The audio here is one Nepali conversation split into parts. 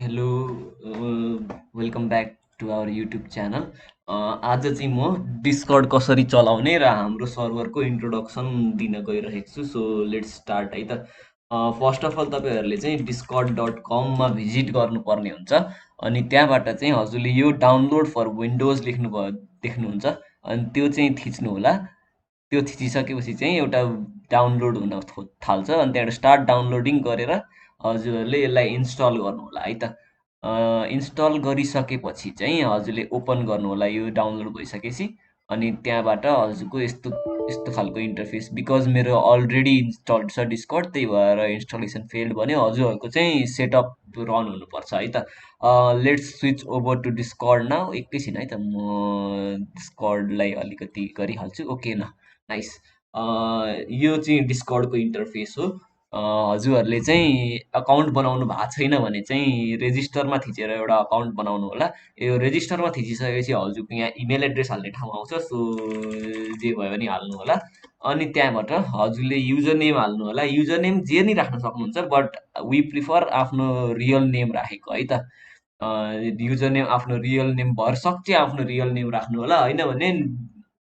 Hello welcome back to our YouTube channel. आज चाहिँ म डिस्कर्ड कसरी चलाउने र हाम्रो सर्भरको इन्ट्रोडक्सन दिन गइरहेको छु। सो लेट्स स्टार्ट है त। फर्स्ट अफ अल तपाईँहरूले चाहिँ discord.com मा भिजिट गर्नुपर्ने हुन्छ। अनि त्यहाँबाट चाहिँ हजुरले यो डाउनलोड फर विन्डोज लेख्नुभयो देख्नुहुन्छ। अनि त्यो चाहिँ थिच्नु होला। त्यो थिचिसकेपछि चाहिँ एउटा डाउनलोड हुन थाल्छ। अनि त्यहाँबाट स्टार्ट डाउनलोडिङ गरेर हजुरहरूले यसलाई इन्स्टल गर्नु होला है त। इन्स्टल गरिसकेपछि चाहिँ हजुरले ओपन गर्नु होला यो डाउनलोड भइसकेपछि। अनि त्यहाँबाट हजुरको यस्तो यस्तो खालको इन्टरफेस, बिकज मेरो अलरेडी इन्स्टल्ड छ डिस्कर्ड, त्यही भएर इन्स्टलेसन फेल्ड भन्यो। हजुरहरूको चाहिँ सेटअप रन हुनुपर्छ है त। Let's switch over to Discord now. एकैछिन है त, म डिस्कर्डलाई अलिकति गरिहाल्छु। ओके न, नाइस। यो चाहिँ डिस्कर्डको इन्टरफेस हो। हजुरहरूले चाहिँ अकाउन्ट बनाउनु भएको छैन भने चाहिँ रेजिस्टरमा थिचेर एउटा अकाउन्ट बनाउनु होला। यो रेजिस्टरमा थिचिसकेपछि हजुरको यहाँ इमेल एड्रेस हाल्ने ठाउँ आउँछ। सो जे भयो भने हाल्नु होला। अनि त्यहाँबाट हजुरले युजर नेम हाल्नु होला। युजर नेम जे नि राख्न सक्नुहुन्छ, बट वी प्रिफर आफ्नो रियल नेम राखेको है त। युजर नेम आफ्नो रियल नेम भरसक चाहिँ आफ्नो रियल नेम राख्नु होला, होइन भने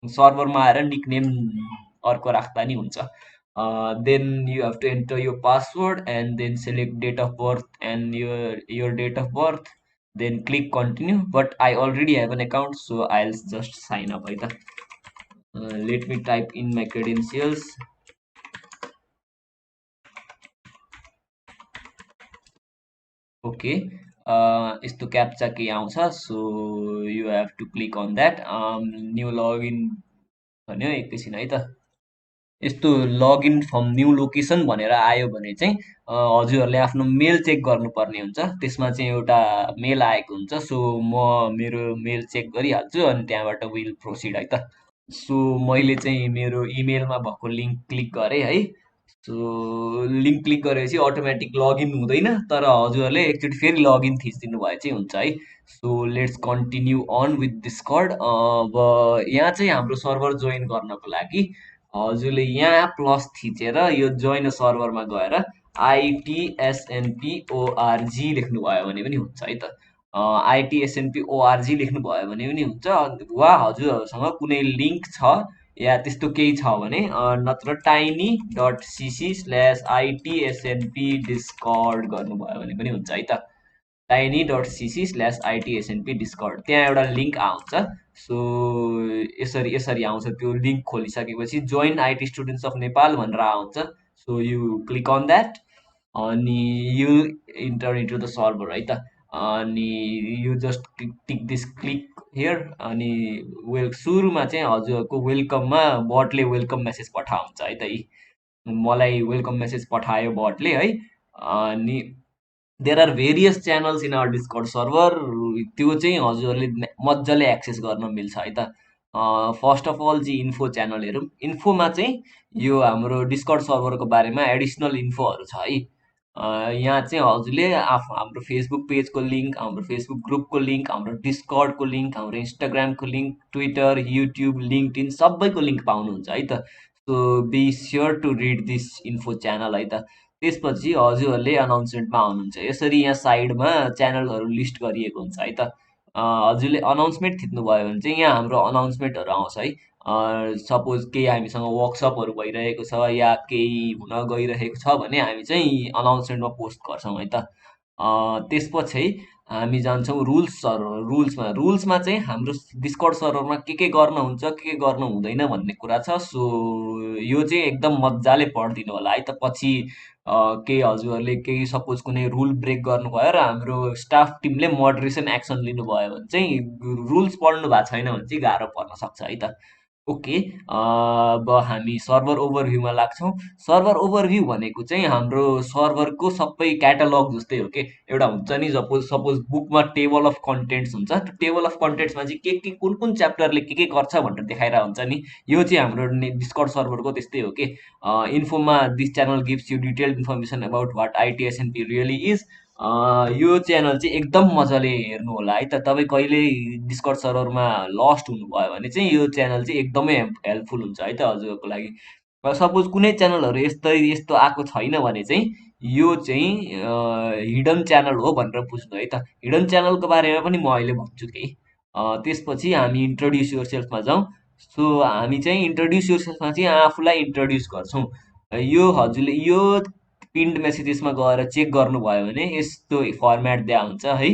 सर्भरमा आएर निक नेम अर्को राख्दा नि हुन्छ। Then you have to enter your password and then select date of birth and your date of birth, then click continue. But I already have an account, so I'll just sign up है त। Let me type in my credentials. Okay, यस्तो क्याप्चा केही आउँछ। So you have to click on that. New login भन्यो, एकैछिन है त। यस्तो लगइन फ्रम न्यू लोकेसन भनेर आयो भने चाहिँ हजुरहरूले आफ्नो मेल चेक गर्नुपर्ने हुन्छ। त्यसमा चाहिँ एउटा मेल आएको हुन्छ। सो म मेरो मेल चेक गरिहाल्छु अनि त्यहाँबाट विल प्रोसिड है त। सो मैले चाहिँ मेरो इमेलमा भएको लिङ्क क्लिक गरेँ है। सो लिङ्क क्लिक गरेपछि अटोमेटिक लगइन हुँदैन, तर हजुरहरूले एकचोटि फेरि लगइन थिचिदिनु भए चाहिँ हुन्छ है। So let's continue on with Discord. अब यहाँ चाहिँ हाम्रो सर्भर जोइन गर्नको लागि हजुरले यहाँ प्लस थिचेर यो जोइन सर्भरमा गएर ITSNPORG लेख्नुभयो भने पनि हुन्छ है त। ITSNPORG लेख्नुभयो भने पनि हुन्छ। वा हजुरहरूसँग कुनै लिङ्क छ या त्यस्तो केही छ भने नत्र tiny.cc/ITSNP डिस्कर्ड गर्नुभयो भने पनि हुन्छ है त। tiny.cc/ITSNP डिस्कर्ड, त्यहाँ एउटा लिङ्क आउँछ। सो यसरी यसरी आउँछ। त्यो लिङ्क खोलिसकेपछि join IT students of Nepal भनेर आउँछ। So you click on that. अनि you enter into the server है त। अनि you just tick this click here. अनि सुरुमा चाहिँ हजुरहरूको वेलकममा बटले वेलकम मेसेज पठाउँछ है त। मलाई वेलकम मेसेज पठायो बटले है। अनि there are various channels in our Discord server. त्यो चाहिँ हजुरहरूले मजाले एक्सेस गर्न मिल्छ है त। फर्स्ट अफ अल चाहिँ इन्फो च्यानल हेरौँ। इन्फोमा चाहिँ यो हाम्रो डिस्कर्ड सर्भरको बारेमा एडिसनल इन्फोहरू छ है। यहाँ चाहिँ हजुरले हाम्रो फेसबुक पेजको लिङ्क, हाम्रो फेसबुक ग्रुपको लिङ्क, हाम्रो डिस्कर्डको लिङ्क, हाम्रो इन्स्टाग्रामको लिङ्क, ट्विटर, युट्युब, लिङ्कडिन सबैको लिङ्क पाउनुहुन्छ है त। So be sure to read this info channel है त। त्यसपछि हजुरहरूले अनाउन्समेन्टमा आउनुहुन्छ। यसरी यहाँ साइडमा च्यानलहरू लिस्ट गरिएको हुन्छ है त। हजुरले अनाउन्समेन्ट थिच्नुभयो भने चाहिँ यहाँ हाम्रो अनाउन्समेन्टहरू आउँछ है। सपोज केही हामीसँग वर्कसपहरू भइरहेको छ या केही हुन गइरहेको छ भने हामी चाहिँ अनाउन्समेन्टमा पोस्ट गर्छौँ है त। त्यसपछि हामी जान्छौँ रुल्समा। रुल्समा चाहिँ हाम्रो डिस्कर्ड सर्भरमा के गर्न हुन्छ, के गर्नु हुँदैन भन्ने कुरा छ। सो यो चाहिँ एकदम मजाले पढिदिनु होला है त। पछि केही हजुरहरूले केही सपोज कुनै रुल ब्रेक गर्नुभयो र हाम्रो स्टाफ टिमले मोडरेसन एक्सन लिनुभयो भने चाहिँ रुल्स पढ्नु भएको छैन भने चाहिँ गाह्रो पर्न सक्छ है त। ओके, अब हामी सर्भर ओभरभ्यूमा लाग्छौँ। सर्भर ओभरभ्यू भनेको चाहिँ हाम्रो सर्भरको सबै क्याटलग जस्तै हो के। एउटा हुन्छ नि, सपोज सपोज बुकमा टेबल अफ कन्टेन्ट्स हुन्छ। त्यो टेबल अफ कन्टेन्ट्समा चाहिँ के कुन कुन च्याप्टरले के गर्छ भनेर देखाएर हुन्छ नि। यो चाहिँ हाम्रो डिस्कर्ड सर्भरको त्यस्तै हो कि। इन्फोमा this channel gives you detailed information about what ITSNP really is. यो च्यानल चाहिँ एकदम मजाले हेर्नु होला है त। तपाईँ कहिले डिस्कर्ड सर्भरमा लस्ट हुनुभयो भने चाहिँ यो च्यानल चाहिँ एकदमै हेल्पफुल हुन्छ है त हजुरहरूको लागि। सपोज कुनै च्यानलहरू यस्तो आएको छैन भने चाहिँ यो चाहिँ हिडन च्यानल हो भनेर बुझ्नु है त। हिडन च्यानलको बारेमा पनि म अहिले भन्छु केही। त्यसपछि हामी इन्ट्रोड्युस योर सेल्फमा जाउँ। सो हामी चाहिँ इन्ट्रोड्युस योर सेल्फमा चाहिँ आफूलाई इन्ट्रोड्युस गर्छौँ। यो हजुरले यो पिन्ड मेसेजेसमा गएर चेक गर्नुभयो भने यस्तो फर्मेट दिया हुन्छ है।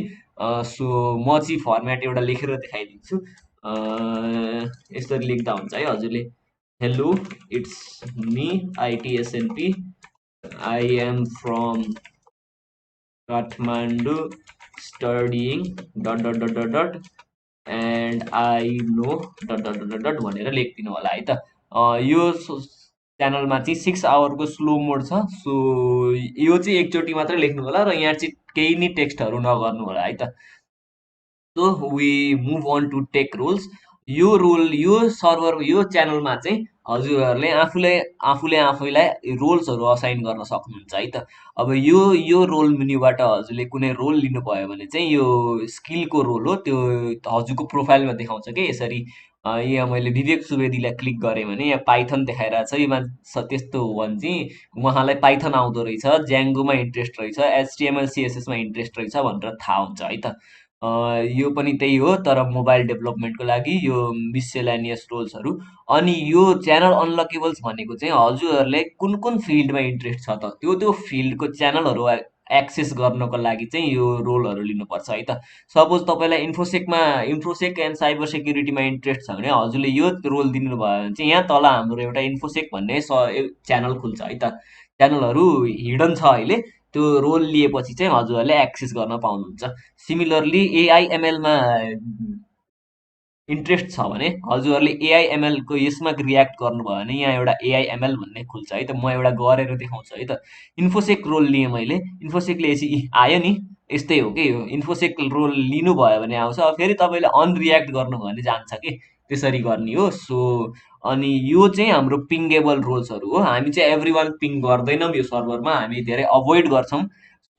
सो म चाहिँ फर्मेट एउटा लेखेर देखाइदिन्छु। यसरी लेख्दा हुन्छ है हजुरले। Hello, it's me ITSNP, I am from Kathmandu studying dot and I know dot भनेर लेखिदिनु होला है त। यो च्यानलमा चाहिँ 6 आवरको स्लो मोड छ। सो यो चाहिँ एकचोटि मात्रै लेख्नु होला र यहाँ चाहिँ केही नि टेक्स्टहरू नगर्नु होला है त। So we move on to take roles. यो रोल यो सर्भर यो च्यानलमा चाहिँ हजुरहरूले आफूले आफूले आफैलाई रोल्सहरू असाइन गर्न सक्नुहुन्छ है त। अब यो रोल मेन्युबाट हजुरले कुनै रोल लिनुभयो भने चाहिँ यो स्किलको रोल हो। त्यो हजुरको प्रोफाइलमा देखाउँछ कि यसरी। यहाँ मैले विवेक सुवेदीलाई क्लिक गरेँ भने यहाँ पाइथन देखाइरहेको छ। यो त्यस्तो हो भने चाहिँ उहाँलाई पाइथन आउँदो रहेछ, ज्याङ्गोमा इन्ट्रेस्ट रहेछ, एचटिएमएल सिएसएसमा इन्ट्रेस्ट रहेछ भनेर थाहा हुन्छ है त। यो पनि त्यही हो तर मोबाइल डेभलपमेन्टको लागि यो मिससेलेनियस रोल्सहरू। अनि यो च्यानल अनलकेबल्स भनेको चाहिँ हजुरहरूले कुन कुन फिल्डमा इन्ट्रेस्ट छ त त्यो फिल्डको च्यानलहरू एक्सेस गर्नको लागि चाहिँ यो रोलहरू लिनुपर्छ है त। सपोज तपाईँलाई इन्फोसेक एन्ड साइबर सेक्युरिटीमा इन्ट्रेस्ट छ भने हजुरले यो रोल दिनुभयो भने चाहिँ यहाँ तल हाम्रो एउटा इन्फोसेक भन्ने च्यानल खुल्छ है त। च्यानलहरू हिडन छ अहिले। त्यो रोल लिएपछि चाहिँ हजुरहरूले एक्सेस गर्न पाउनुहुन्छ। सिमिलरली एआइएमएलमा इन्ट्रेस्ट छ भने हजुरहरूले एआइएमएलको यसमा रियाक्ट गर्नुभयो भने यहाँ एउटा एआइएमएल भन्ने खुल्छ है त। म एउटा गरेर देखाउँछु है त। इन्फोसेक रोल लिएँ मैले। इन्फोसेकले यसरी आयो नि, यस्तै हो कि यो इन्फोसेक रोल लिनुभयो भने आउँछ। अब फेरि तपाईँले अनरियाक्ट गर्नुभयो भने जान्छ कि त्यसरी गर्ने हो। सो अनि यो चाहिँ हाम्रो पिङ्गेबल रोल्सहरू हो। हामी चाहिँ एभ्री वान पिङ गर्दैनौँ यो सर्भरमा, हामी धेरै अभोइड गर्छौँ।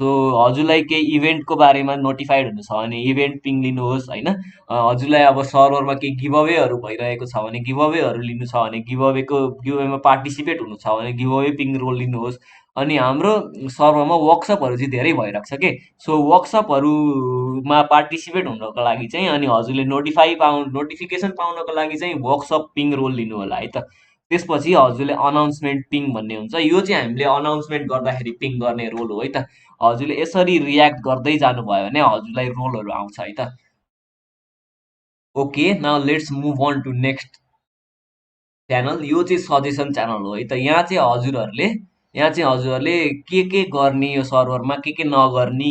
सो हजुरलाई केही इभेन्टको बारेमा नोटिफाइड हुनु छ भने इभेन्ट पिङ लिनुहोस् होइन। हजुरलाई अब सर्भरमा केही गिभअवेहरू भइरहेको छ भने गिभअवेहरू लिनु छ भने गिभअवेमा पार्टिसिपेट हुनु छ भने गिभअवे पिङ रोल लिनुहोस्। अनि हाम्रो सर्भरमा वर्कसपहरू चाहिँ धेरै भइरहेको छ कि। सो वर्कसपहरूमा पार्टिसिपेट हुनको लागि चाहिँ अनि हजुरले नोटिफिकेसन पाउनको लागि चाहिँ वर्कसप पिङ रोल लिनु होला है त। त्यसपछि हजुरले अनाउन्समेन्ट पिङ भन्ने हुन्छ। यो चाहिँ हामीले अनाउन्समेन्ट गर्दाखेरि पिङ गर्ने रोल हो है त। हजुरले यसरी रियाक्ट गर्दै जानुभयो भने हजुरलाई रोलहरू आउँछ है त। Okay, now let's move on to next channel. यो चाहिँ सजेसन च्यानल हो है त। यहाँ चाहिँ हजुरहरूले के गर्ने यो सर्भरमा के नगर्ने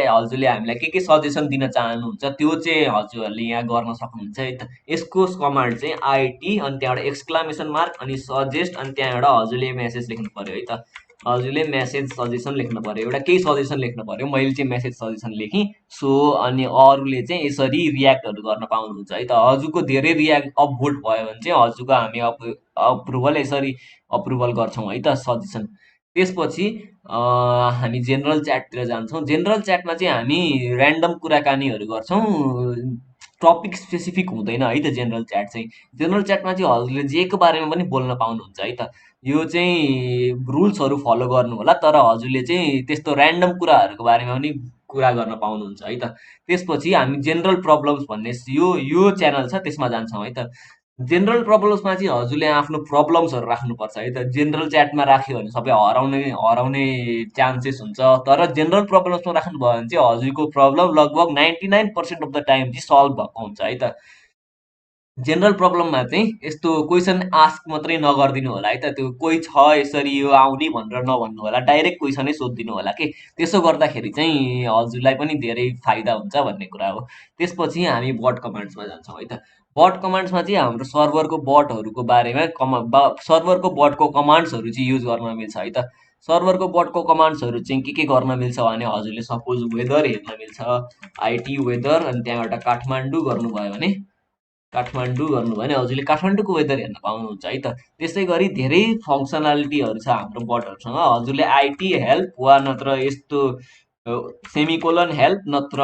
हजुरले हामीलाई के सजेसन दिन चाहनुहुन्छ त्यो चाहिँ हजुरहरूले यहाँ गर्न सक्नुहुन्छ है त। यसको कमान्ड चाहिँ आइटी अनि त्यहाँबाट एक्सक्लामेसन मार्क अनि सजेस्ट अनि त्यहाँबाट हजुरले मेसेज लेख्नु पर्यो है त। हजुरले मेसेज सजेसन लेख्नु पर्यो, एउटा केही सजेसन लेख्नु पर्यो। मैले चाहिँ मेसेज सजेसन लेखेँ। सो अनि अरूले चाहिँ यसरी रियाक्टहरू गर्न पाउनुहुन्छ है त। हजुरको धेरै रियाक्ट अपभोट भयो भने चाहिँ हजुरको हामी अप्रुभल यसरी अप्रुभल गर्छौँ है त सजेसन। त्यसपछि हामी जेनरल च्याटतिर जान्छौँ। जेनरल च्याटमा चाहिँ हामी ऱ्यान्डम कुराकानीहरू गर्छौँ। टपिक स्पेसिफिक हुँदैन है त जेनरल च्याट चाहिँ। जेनरल च्याटमा चाहिँ हजुरले जेको बारेमा पनि बोल्न पाउनुहुन्छ है त। यो चाहिँ रुल्सहरू फलो गर्नु होला तर हजुरले चाहिँ त्यस्तो ऱ्यान्डम कुराहरूको बारेमा पनि कुरा गर्न पाउनुहुन्छ है त। त्यसपछि हामी जेनरल प्रब्लम्स भन्ने यो च्यानल छ त्यसमा जान्छौँ है त। जेनरल प्रब्लम्समा चाहिँ हजुरले आफ्नो प्रब्लम्सहरू राख्नुपर्छ है त। जेनरल च्याटमा राख्यो भने सबै हराउने हराउने चान्सेस हुन्छ। तर जेनरल प्रब्लम्समा राख्नुभयो भने चाहिँ हजुरको प्रब्लम लगभग 99% अफ द टाइम चाहिँ सल्भ भएको हुन्छ है त। जेनरल प्रब्लममा चाहिँ यस्तो क्वेसन आस्क मात्रै नगरिदिनु होला है त। त्यो कोही छ यसरी यो आउने भनेर नभन्नु होला, डाइरेक्ट क्वेसनै सोधिदिनु होला कि। त्यसो गर्दाखेरि चाहिँ हजुरलाई पनि धेरै फाइदा हुन्छ भन्ने कुरा हो। त्यसपछि हामी बट कमान्ड्समा जान्छौँ है त। बट कमान्ड्समा चाहिँ हाम्रो सर्भरको बटहरूको बारेमा सर्भरको बटको कमान्ड्सहरू चाहिँ युज गर्न मिल्छ है त। सर्भरको बटको कमान्ड्सहरू चाहिँ के गर्न मिल्छ भने हजुरले सपोज वेदर हेर्न मिल्छ, आइटी वेदर अनि त्यहाँबाट काठमाडौँ गर्नुभयो भने हजुरले काठमाडौँको वेदर हेर्न पाउनुहुन्छ है त। त्यसै गरी धेरै फङ्सनालिटीहरू छ हाम्रो बटहरूसँग। हजुरले आइटी हेल्प वा नत्र यस्तो सेमिकोलन हेल्प नत्र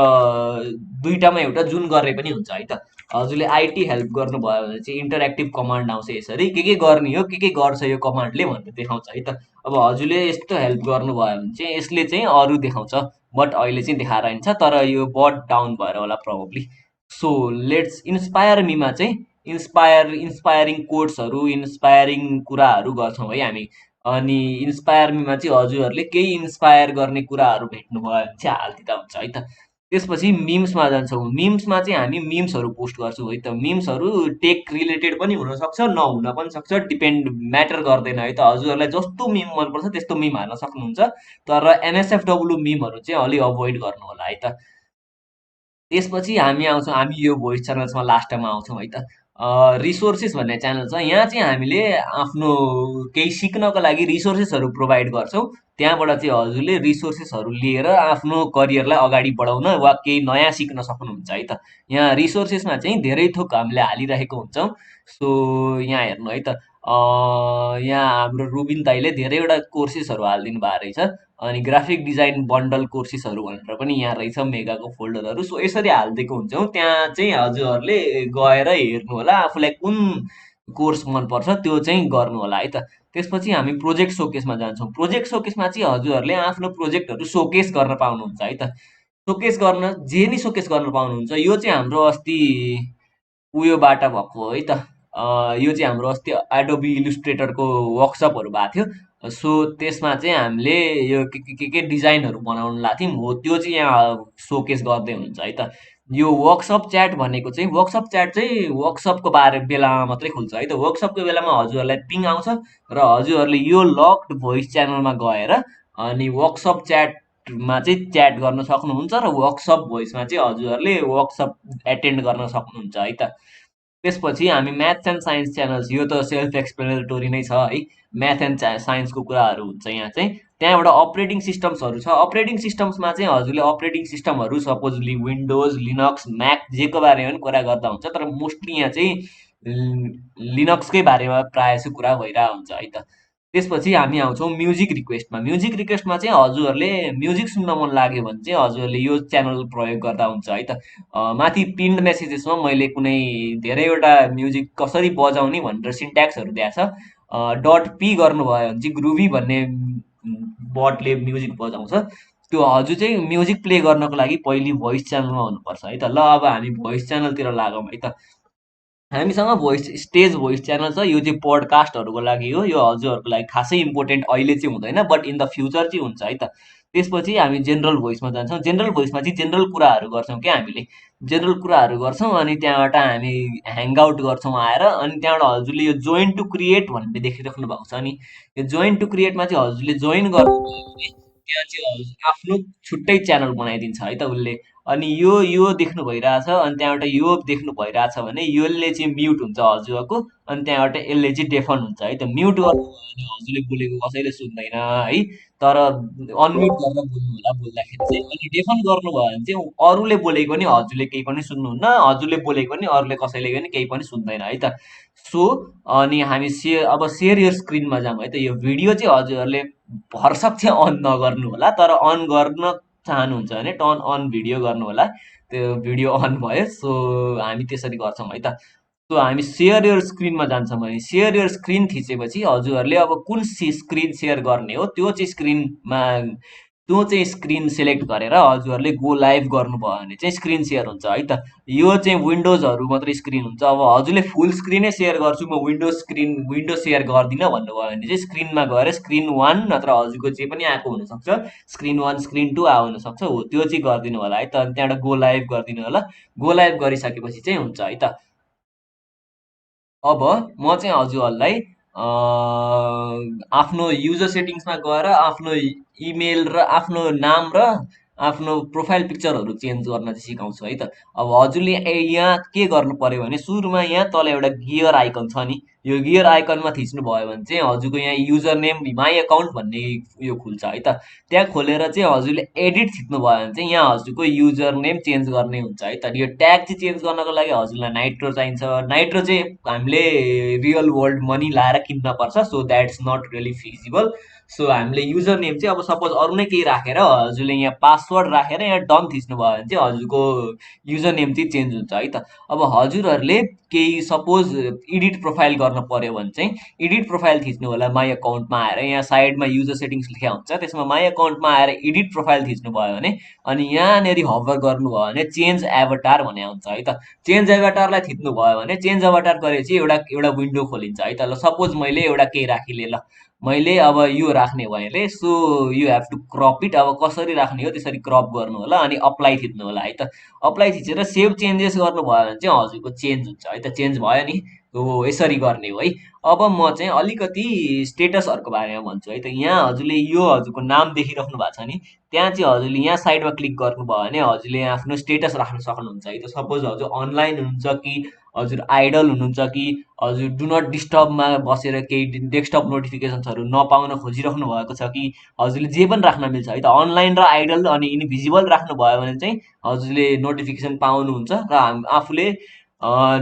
दुईटामा एउटा जुन गर्ने पनि हुन्छ है त। हजुरले आइटी हेल्प गर्नुभयो भने चाहिँ इन्टरेक्टिभ कमान्ड आउँछ यसरी के गर्ने हो के गर्छ यो कमान्डले भनेर देखाउँछ है त। अब हजुरले यस्तो हेल्प गर्नुभयो भने चाहिँ यसले चाहिँ अरू देखाउँछ, बट अहिले चाहिँ देखाएर हिँड्छ, तर यो बट डाउन भएर होला प्रोबब्ली। सो लेट्स इन्सपायर मीमा चाहिँ इन्सपायरिङ कोट्सहरू इन्सपायरिङ कुराहरू गर्छौँ है हामी। अनि इन्सपायर मीमा चाहिँ हजुरहरूले केही इन्सपायर गर्ने कुराहरू भेट्नुभयो भने चाहिँ हालिदिँदा हुन्छ है त। त्यसपछि मिम्समा जान्छौँ। मिम्समा चाहिँ हामी मिम्सहरू पोस्ट गर्छौँ है त। मिम्सहरू टेक रिलेटेड पनि हुनसक्छ, नहुन पनि सक्छ, डिपेन्ड म्याटर गर्दैन है त। हजुरहरूलाई जस्तो मिम मनपर्छ त्यस्तो मिम हाल्न सक्नुहुन्छ, तर एनएसएफडब्लु मिमहरू चाहिँ अलिक अभोइड गर्नु होला है त। त्यसपछि हामी आउँछौँ, हामी यो भोइस च्यानल्समा लास्टमा आउँछौँ है त। रिसोर्सेस भन्ने च्यानल छ, यहाँ चाहिँ हामीले आफ्नो केही सिक्नको लागि रिसोर्सेसहरू प्रोभाइड गर्छौँ। त्यहाँबाट चाहिँ हजुरले रिसोर्सेसहरू लिएर आफ्नो करियरलाई अगाडि बढाउन वा केही नयाँ सिक्न सक्नुहुन्छ है त। यहाँ रिसोर्सेसमा चाहिँ धेरै थोक हामीले हालिरहेको हुन्छौँ। सो यहाँ हेर्नु है त, यहाँ हाम्रो रुबिन दाईले धेरैवटा कोर्सेसहरू हालिदिनु भएको रहेछ। अनि ग्राफिक डिजाइन बन्डल कोर्सेसहरू भनेर पनि यहाँ रहेछ मेगाको फोल्डरहरू। सो यसरी हालिदिएको हुन्छौँ, त्यहाँ चाहिँ हजुरहरूले गएर हेर्नु होला, आफूलाई कुन कोर्स मनपर्छ त्यो चाहिँ गर्नु होला है त। त्यसपछि हामी प्रोजेक्ट सोकेसमा जान्छौँ। प्रोजेक्ट सोकेसमा चाहिँ हजुरहरूले आफ्नो प्रोजेक्टहरू सोकेस गर्न पाउनुहुन्छ है त। सोकेस गर्न जे नि सोकेस गर्न पाउनुहुन्छ। यो चाहिँ हाम्रो अस्ति उयोबाट भएको हो है त। यो चाहिँ हाम्रो अस्ति एडोबी इलुस्ट्रेटरको वर्कसपहरू भएको थियो। सो त्यसमा चाहिँ हामीले यो के डिजाइनहरू बनाउनु लाएको थियौँ हो, त्यो चाहिँ यहाँ सोकेस गर्दै हुन्छ है त। यो वर्कसप च्याट भनेको चाहिँ वर्कसप च्याट चाहिँ वर्कसपको बेलामा मात्रै खुल्छ है त। वर्कसपको बेलामा हजुरहरूलाई पिङ आउँछ र हजुरहरूले यो लक्ड भोइस च्यानलमा गएर अनि वर्कसप च्याटमा चाहिँ च्याट गर्न सक्नुहुन्छ र वर्कसप भोइसमा चाहिँ हजुरहरूले वर्कसप एटेन्ड गर्न सक्नुहुन्छ है त। त्यसपछि हामी म्याथ्स एन्ड साइन्स च्यानल्स, यो त सेल्फ एक्सप्लेनेटोरी नै छ है। म्याथ एन्ड साइन्सको कुराहरू हुन्छ यहाँ चाहिँ। त्यहाँबाट अपरेटिङ सिस्टम्सहरू छ। अपरेटिङ सिस्टम्समा चाहिँ हजुरले अपरेटिङ सिस्टमहरू सपोजली विन्डोज, लिनक्स, म्याक जेको बारेमा पनि कुरा गर्दा हुन्छ, तर मोस्टली यहाँ चाहिँ लिनक्सकै बारेमा प्रायः जसो कुरा भइरहेको हुन्छ है त। त्यसपछि हामी आउँछौँ म्युजिक रिक्वेस्टमा। म्युजिक रिक्वेस्टमा चाहिँ हजुरहरूले म्युजिक सुन्न मन लाग्यो भने चाहिँ हजुरहरूले यो च्यानल प्रयोग गर्दा हुन्छ है त। माथि पिन्ड मेसेजेसमा मैले कुनै धेरैवटा म्युजिक कसरी बजाउने भनेर सिन्ट्याक्सहरू दिएको छ। डट पी गर्नुभयो भने चाहिँ ग्रुभी भन्ने बटले म्युजिक बजाउँछ। त्यो हजुर चाहिँ म्युजिक प्ले गर्नको लागि पहिले भोइस च्यानलमा हुनुपर्छ है त। ल अब हामी भोइस च्यानलतिर लागौँ है त। हामीसँग भोइस स्टेज भोइस च्यानल छ। यो चाहिँ पोडकास्टहरूको लागि हो। यो हजुरहरूको लागि खासै इम्पोर्टेन्ट अहिले चाहिँ हुँदैन, बट इन द फ्युचर चाहिँ हुन्छ है त। त्यसपछि हामी जेनरल भोइसमा जान्छौँ। जेनरल भोइसमा चाहिँ जेनरल कुराहरू गर्छौँ क्या हामीले। जेनरल कुराहरू गर्छौँ अनि त्यहाँबाट हामी ह्याङ्गआउट गर्छौँ आएर। अनि त्यहाँबाट हजुरले यो जोइन टु क्रिएट भन्ने देखिराख्नु भएको छ नि, यो जोइन टु क्रिएटमा चाहिँ हजुरले जोइन गर्नुभयो भने त्यहाँ चाहिँ हजुर आफ्नो छुट्टै च्यानल बनाइदिन्छ है त उसले। अनि यो देख्नु भइरहेछ, अनि त्यहाँबाट यो देख्नु भइरहेछ भने यसले चाहिँ म्युट हुन्छ हजुरको, अनि त्यहाँबाट यसले चाहिँ डेफन हुन्छ है त। म्युट गर्नुभयो भने हजुरले बोलेको कसैले सुन्दैन है, तर अनम्युट गरेर बोल्नु होला बोल्दाखेरि चाहिँ। अनि डेफन गर्नुभयो भने चाहिँ अरूले बोलेको पनि हजुरले केही पनि सुन्नुहुन्न, हजुरले बोलेको पनि अरूले कसैले पनि केही पनि सुन्दैन है त। सो अनि हामी अब सेयर योर स्क्रिनमा जाऊँ है त। यो भिडियो चाहिँ हजुरहरूले भरसक चाहिँ अन नगर्नु होला, तर अन गर्न चाहनुहुन्छ भने टर्न अन भिडियो गर्नु होला। त्यो भिडियो अन भयो। सो हामी त्यसरी गर्छौँ है त। सो हामी सेयर योर स्क्रिनमा जान्छौँ भने सेयर योर स्क्रिन थिचेपछि हजुरहरूले अब कुन स्क्रिन सेयर गर्ने हो त्यो चाहिँ स्क्रिन सेलेक्ट गरेर हजुरहरूले गो लाइभ गर्नुभयो भने चाहिँ स्क्रिन सेयर हुन्छ है त। यो चाहिँ विन्डोजहरू मात्रै स्क्रिन हुन्छ। अब हजुरले फुल स्क्रिनै सेयर गर्छु म विन्डो सेयर गर्दिनँ भन्नुभयो भने चाहिँ स्क्रिनमा गएर स्क्रिन 1 नत्र हजुरको जे पनि आएको हुनसक्छ, स्क्रिन 1 स्क्रिन 2 आएको हुनसक्छ हो, त्यो चाहिँ गरिदिनु होला है त। अनि त्यहाँबाट गो लाइभ गरिदिनु होला। गो लाइभ गरिसकेपछि चाहिँ हुन्छ है त। अब म चाहिँ हजुरहरूलाई आफ्नो युजर सेटिङ्समा गएर आफ्नो इमेल र आफ्नो नाम र आफ्नो प्रोफाइल पिक्चरहरू चेन्ज गर्न चाहिँ सिकाउँछु है त। अब हजुरले यहाँ के गर्नु पर्यो भने सुरुमा यहाँ तल एउटा गियर आइकन छ नि, यो गियर आइकनमा थिच्नुभयो भने चाहिँ हजुरको यहाँ युजर नेम माई एकाउन्ट भन्ने यो खुल्छ है त। त्यहाँ खोलेर चाहिँ हजुरले एडिट थिच्नुभयो भने चाहिँ यहाँ हजुरको युजर नेम चेन्ज गर्ने हुन्छ है त। यो ट्याग चाहिँ चेन्ज गर्नको लागि हजुरलाई नाइट्रो चाहिन्छ। नाइट्रो चाहिँ हामीले रियल वर्ल्ड मनी लाएर किन्न पर्छ, so that's not really feasible. सो हामीले युजर नेम चाहिँ अब सपोज अरू नै केही राखेर हजुरले यहाँ पासवर्ड राखेर यहाँ डन थिच्नुभयो भने चाहिँ हजुरको युजर नेम चाहिँ चेन्ज हुन्छ है त। अब हजुरहरूले केही सपोज एडिट प्रोफाइल गर्न पर्यो भने चाहिँ एडिट प्रोफाइल थिच्नु होला माई एकाउन्टमा आएर, यहाँ साइडमा युजर सेटिङ्स लेखा हुन्छ, त्यसमा माई एकाउन्टमा आएर एडिट प्रोफाइल थिच्नुभयो भने अनि यहाँनिर हभर गर्नुभयो भने चेन्ज एभटार भन्ने आउँछ है त। चेन्ज एभटारलाई थिच्नुभयो भने चेन्ज एभटार गरेपछि एउटा एउटा विन्डो खोलिन्छ है त। ल सपोज मैले एउटा केही राखिले, ल मैले अब यो राख्ने भएँ, so you have to crop it. अब कसरी राख्ने हो त्यसरी क्रप गर्नु होला अनि अप्लाई थिच्नु होला है त। अप्लाई थिचेर सेभ चेन्जेस गर्नुभयो भने चाहिँ हजुरको चेन्ज हुन्छ है त। चेन्ज भयो नि, हो यसरी गर्ने हो है। अब म चाहिँ अलिकति स्टेटसहरूको बारेमा भन्छु है त। यहाँ हजुरले यो हजुरको नाम देखिराख्नु भएको छ नि, त्यहाँ चाहिँ हजुरले यहाँ साइडमा क्लिक गर्नुभयो भने हजुरले आफ्नो स्टेटस राख्न सक्नुहुन्छ है त। सपोज हजुर अनलाइन हुनुहुन्छ कि हजुर आइडल हुनुहुन्छ कि हजुर डु नट डिस्टर्बमा बसेर केही डेस्कटप नोटिफिकेसन्सहरू नपाउन खोजिराख्नु भएको छ कि हजुरले जे पनि राख्न मिल्छ है त। अनलाइन र आइडल अनि इन्भिजिबल राख्नुभयो भने चाहिँ हजुरले नोटिफिकेसन पाउनुहुन्छ र आफूले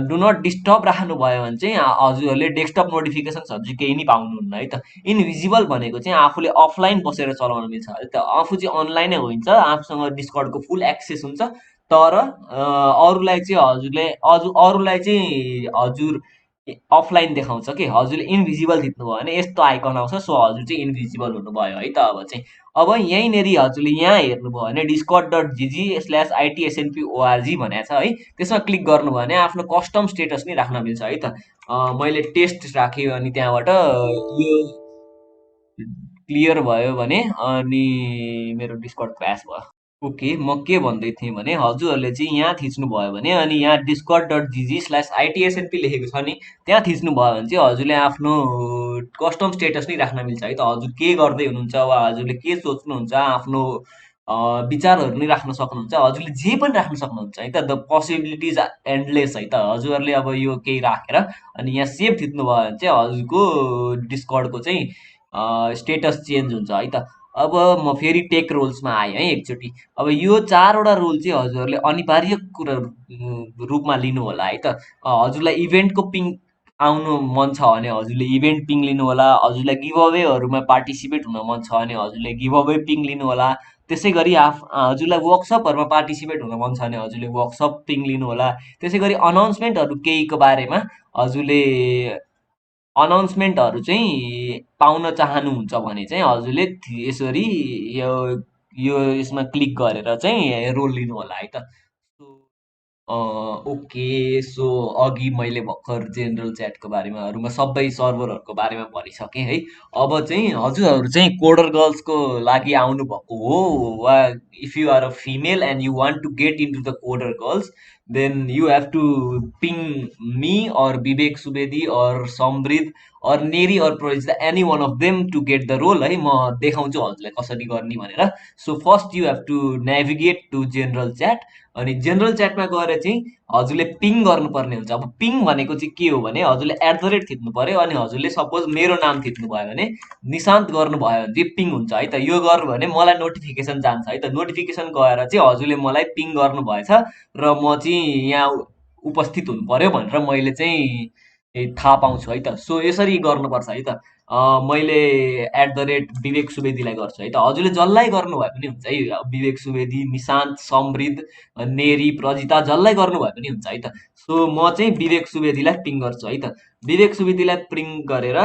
डु नट डिस्टर्ब राख्नुभयो भने चाहिँ हजुरहरूले डेस्कटप नोटिफिकेसन्सहरू चाहिँ केही नै पाउनुहुन्न है त। इन्भिजिबल भनेको चाहिँ आफूले अफलाइन बसेर चलाउन मिल्छ है त। आफू चाहिँ अनलाइनै हुन्छ, आफूसँग डिस्कर्डको फुल एक्सेस हुन्छ, तर अरूलाई चाहिँ हजुरले अरूलाई चाहिँ हजुर अफलाइन देखाउँछ कि। हजुरले इन्भिजिबल थिच्नुभयो भने यस्तो आइकन आउँछ, सो हजुर चाहिँ इन्भिजिबल हुनुभयो है त। अब चाहिँ अब यहीँनिर हजुरले यहाँ हेर्नुभयो भने डिस्कर्ड डट जिजी स्ल्यास आइटिएसएनपी ओआरजी भनेको छ है, त्यसमा क्लिक गर्नुभयो भने आफ्नो कस्टम स्टेटस नै राख्न मिल्छ है त। मैले टेस्ट राखेँ अनि त्यहाँबाट यो क्लियर भयो भने अनि मेरो डिस्कर्ड क्रास भयो। ओके, म के भन्दै थिएँ भने हजुरहरूले चाहिँ यहाँ थिच्नुभयो भने अनि यहाँ डिस्कर्ड डट जिजी स्ल्यास आइटिएसएनपी लेखेको छ नि, त्यहाँ थिच्नुभयो भने चाहिँ हजुरले आफ्नो कस्टम स्टेटस नै राख्न मिल्छ है त। हजुर के गर्दै हुनुहुन्छ वा हजुरले के सोच्नुहुन्छ, आफ्नो विचारहरू नै राख्न सक्नुहुन्छ, हजुरले जे पनि राख्न सक्नुहुन्छ है त। द पोसिबिलिटिज एन्डलेस है त। हजुरहरूले अब यो केही राखेर अनि यहाँ सेभ थिच्नुभयो भने चाहिँ हजुरको डिस्कर्डको चाहिँ स्टेटस चेन्ज हुन्छ है त। अब म फेरि टेक रोल्समा आएँ है एकचोटि। अब यो चारवटा रोल चाहिँ हजुरहरूले अनिवार्य कुरा रूपमा लिनु होला है त। हजुरलाई इभेन्टको पिङ आउनु मन छ भने हजुरले इभेन्ट पिङ लिनु होला। हजुरलाई गिभ अवेहरूमा पार्टिसिपेट हुन मन छ भने हजुरले गिभ अवे पिङ लिनु होला। त्यसै गरी हजुरलाई वर्कसपहरूमा पार्टिसिपेट हुन मन छ भने हजुरले वर्कसप पिङ लिनु होला। त्यसै गरी अनाउन्समेन्टहरू केहीको बारेमा हजुरले अनाउन्समेन्टहरू चाहिँ पाउन चाहनुहुन्छ भने चाहिँ हजुरले यसरी यो यो यसमा क्लिक गरेर चाहिँ रोल लिनु होला है त। ओके, सो अघि मैले भर्खर जेनरल च्याटको बारेमा सबै सर्भरहरूको बारेमा भनिसकेँ है। अब चाहिँ हजुरहरू चाहिँ कोडर गर्ल्सको लागि आउनुभएको हो वा if you are a female and you want to get into the coder girls, then you have to ping me or Vivek Subedi or Samriddha or Neri or Prajita any one of them to get the role है। म देखाउँछु हजुरलाई कसरी गर्ने भनेर। So first you have to navigate to general chat अनि जेनरल च्याटमा गएर चाहिँ हजुरले पिङ गर्नुपर्ने हुन्छ। अब पिङ भनेको चाहिँ के हो भने हजुरले एट द रेट थिच्नु पर्यो अनि हजुरले सपोज मेरो नाम थिच्नुभयो भने निशान्त गर्नुभयो भने चाहिँ पिङ हुन्छ है त। यो गर्नुभयो भने मलाई नोटिफिकेसन जान्छ है त। नोटिफिकेसन गएर चाहिँ हजुरले मलाई पिङ गर्नुभएछ र म चाहिँ यहाँ उपस्थित हुनु पर्यो भनेर मैले चाहिँ थाहा पाउँछु है त। सो यसरी गर्नुपर्छ है त। मैले एट द रेट विवेक सुवेदीलाई गर्छु है त। हजुरले जसलाई गर्नुभयो पनि हुन्छ है। विवेक सुवेदी, निशान्त, समृद्ध, नेरी, प्रजिता जसलाई गर्नुभयो पनि हुन्छ है त। सो म चाहिँ विवेक सुवेदीलाई पिङ गर्छु है त। विवेक सुवेदीलाई पिङ गरेर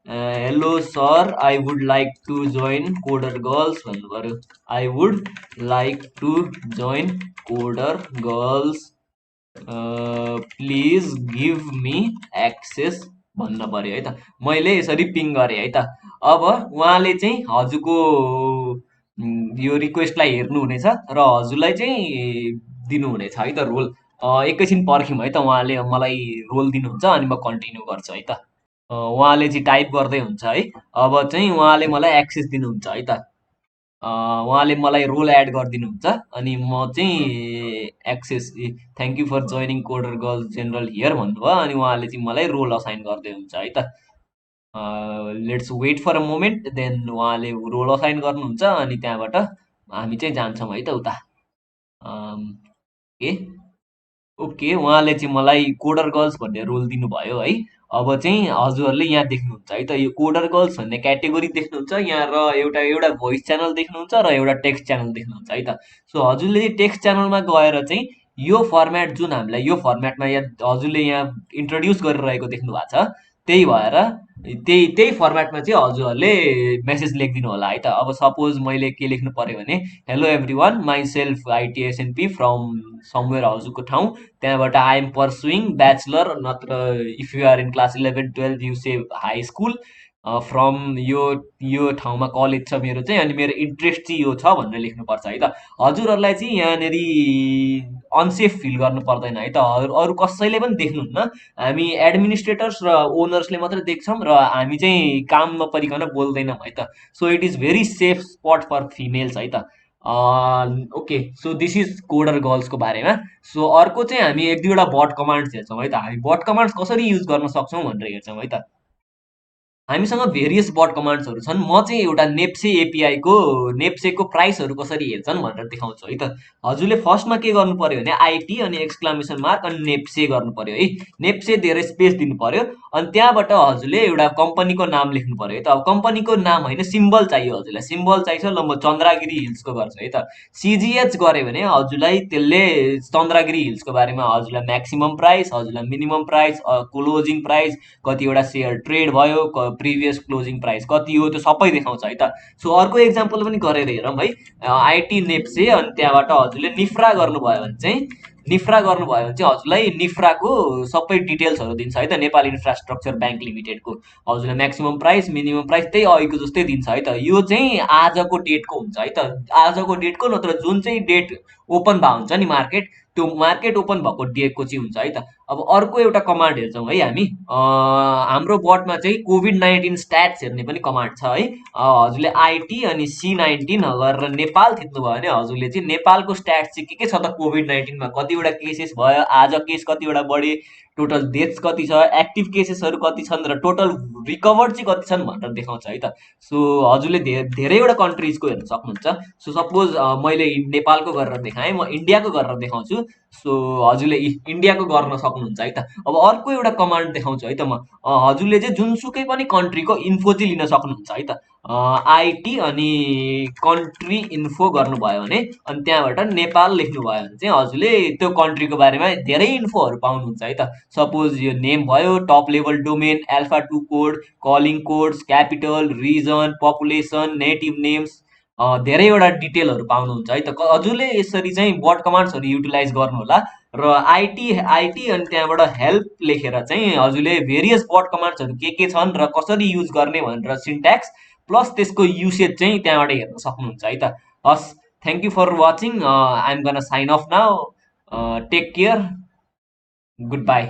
hello sir, I would like to join Coder Girls भन्नु पर्यो। I would like to join Coder Girls, please give me access भन्न पर्यो है त। मैले यसरी पिङ गरेँ है त। अब उहाँले चाहिँ हजुरको यो रिक्वेस्टलाई हेर्नुहुनेछ र हजुरलाई चाहिँ दिनुहुनेछ है त रोल। एकैछिन पर्ख्यौँ है त, उहाँले मलाई रोल दिनुहुन्छ अनि म कन्टिन्यू गर्छु है त। उहाँले चाहिँ टाइप गर्दै हुन्छ है। अब चाहिँ उहाँले मलाई एक्सेस दिनुहुन्छ है त। उहाँले मलाई रोल एड गरिदिनुहुन्छ अनि म चाहिँ access thank you for joining coder girls general here भन्नुभयो अनि उहाँले चाहिँ मलाई रोल असाइन गरिदिनुहुन्छ है त। Let's wait for a moment then उहाँले रोल असाइन गर्नुहुन्छ अनि त्यहाँबाट हामी चाहिँ जान्छौँ है त उता। ओके ओके उहाँले चाहिँ मलाई कोडर गर्ल्स भन्ने रोल दिनुभयो है। अब चाहिँ हजुरहरूले यहाँ देख्नुहुन्छ है त यो कोडर गर्ल्स भन्ने क्याटेगोरी देख्नुहुन्छ यहाँ र एउटा एउटा भोइस च्यानल देख्नुहुन्छ र एउटा टेक्स्ट च्यानल देख्नुहुन्छ है त। सो हजुरले टेक्स्ट च्यानलमा गएर चाहिँ यो फर्मेट जुन हामीलाई यो फर्मेटमा यहाँ हजुरले यहाँ इन्ट्रोड्युस गरिरहेको देख्नु भएको छ त्यही भएर त्यही त्यही फर्मेटमा चाहिँ हजुरहरूले मेसेज लेखिदिनु होला है त। अब सपोज मैले के लेख्नु पर्यो भने hello everyone myself आइटिएसएनपी फ्रम समवेयर हजुरको ठाउँ त्यहाँबाट आई एम पर्सुइङ ब्याचलर नत्र if you are in class 11 12 you say high school from यो ठाउँमा कलेज छ मेरो चाहिँ अनि मेरो इन्ट्रेस्ट चाहिँ यो छ भनेर लेख्नुपर्छ है त। हजुरहरूलाई चाहिँ यहाँनिर अनसेफ फिल गर्नु पर्दैन है त। अरू कसैले पनि देख्नुहुन्न हामी एडमिनिस्ट्रेटर्स र ओनर्सले मात्रै देख्छौँ र हामी चाहिँ काम नपरिकन बोल्दैनौँ है त। So it is very safe spot for females है त। Okay so this is coder गर्ल्सको बारेमा। सो अर्को चाहिँ हामी एक दुईवटा बट कमान्ड्स हेर्छौँ है त। हामी बट कमान्ड्स कसरी युज गर्न सक्छौँ भनेर हेर्छौँ है त। हामीसँग भेरियस बट कमान्ड्सहरू छन्। म चाहिँ एउटा नेप्से एपिआईको नेप्सेको प्राइसहरू कसरी हेर्छन् भनेर देखाउँछु है त। हजुरले फर्स्टमा के गर्नु पर्यो भने आइटी अनि एक्सक्लामेसन मार्क अनि नेप्से गर्नु पर्यो है। नेप्से दिएर स्पेस दिनु पर्यो अनि त्यहाँबाट हजुरले एउटा कम्पनीको नाम लेख्नु पर्यो है त। अब कम्पनीको नाम होइन सिम्बल चाहियो हजुरलाई। सिम्बल चाहिन्छ ल म चन्द्रगिरी हिल्सको गर्छु है त। सिजिएच गऱ्यो भने हजुरलाई त्यसले चन्द्रगिरी हिल्सको बारेमा हजुरलाई म्याक्सिमम प्राइस हजुरलाई मिनिमम प्राइस क्लोजिङ प्राइस कतिवटा सेयर ट्रेड भयो प्रिभियस क्लोजिङ प्राइस कति हो त्यो सबै देखाउँछ है त। सो अर्को इक्जाम्पल पनि गरेर हेरौँ है। आइटी नेप्से अनि त्यहाँबाट हजुरले निफ्रा गर्नुभयो भने चाहिँ निफ्रा गर्नुभयो भने चाहिँ हजुरलाई निफ्राको सबै डिटेल्सहरू दिन्छ है त। नेपाल इन्फ्रास्ट्रक्चर ब्याङ्क लिमिटेडको हजुरलाई म्याक्सिमम प्राइस मिनिमम प्राइस त्यही अघिको जस्तै दिन्छ है त। यो चाहिँ आजको डेटको हुन्छ है त। आजको डेटको नत्र जुन चाहिँ डेट ओपन भएको हुन्छ नि मार्केट त्यो मार्केट ओपन भएको डेटको चाहिँ हुन्छ है त। अब अर्को एउटा कमान्ड हेर्छौँ है हामी हाम्रो बटमा चाहिँ कोभिड-19 स्ट्याट्स हेर्ने पनि कमान्ड छ है। हजुरले आइटी अनि C19 गरेर नेपाल थिच्नुभयो भने हजुरले चाहिँ नेपालको स्ट्याट्स चाहिँ के छ त कोभिड-19मा कतिवटा केसेस भयो आज केस कतिवटा बढे टोटल डेथ्स कति छ एक्टिभ केसेसहरू कति छन् र टोटल रिकभर्ड चाहिँ कति छन् भनेर देखाउँछ है त। सो हजुरले धेरैवटा कन्ट्रिजको हेर्न सक्नुहुन्छ। सो सपोज मैले नेपालको गरेर देखाएँ म इन्डियाको गरेर देखाउँछु। सो हजुरले इन्डियाको गर्न सक्नुहुन्छ है त। अब अर्को एउटा कमान्ड देखाउँछु है त म। हजुरले चाहिँ जुनसुकै पनि कन्ट्रीको इन्फो चाहिँ लिन सक्नुहुन्छ है त। आइटी अनि कन्ट्री इन्फो गर्नुभयो भने अनि त्यहाँबाट नेपाल लेख्नुभयो भने चाहिँ हजुरले त्यो कन्ट्रीको बारेमा धेरै इन्फोहरू पाउनुहुन्छ है त। सपोज यो नेम भयो top level domain alpha 2 code calling codes capital region population native names धेरैवटा डिटेलहरू पाउनुहुन्छ है त। हजुरले यसरी चाहिँ बट कमान्ड्सहरू युटिलाइज गर्नुहोला र आइटी आइटी अनि त्यहाँबाट हेल्प लेखेर चाहिँ हजुरले भेरियस बट कमान्ड्सहरू के छन् र कसरी युज गर्ने भनेर सिन्ट्याक्स प्लस त्यसको युसेज चाहिँ त्यहाँबाट हेर्न सक्नुहुन्छ है त। हस् thank you for watching I am gonna sign off now take care good by.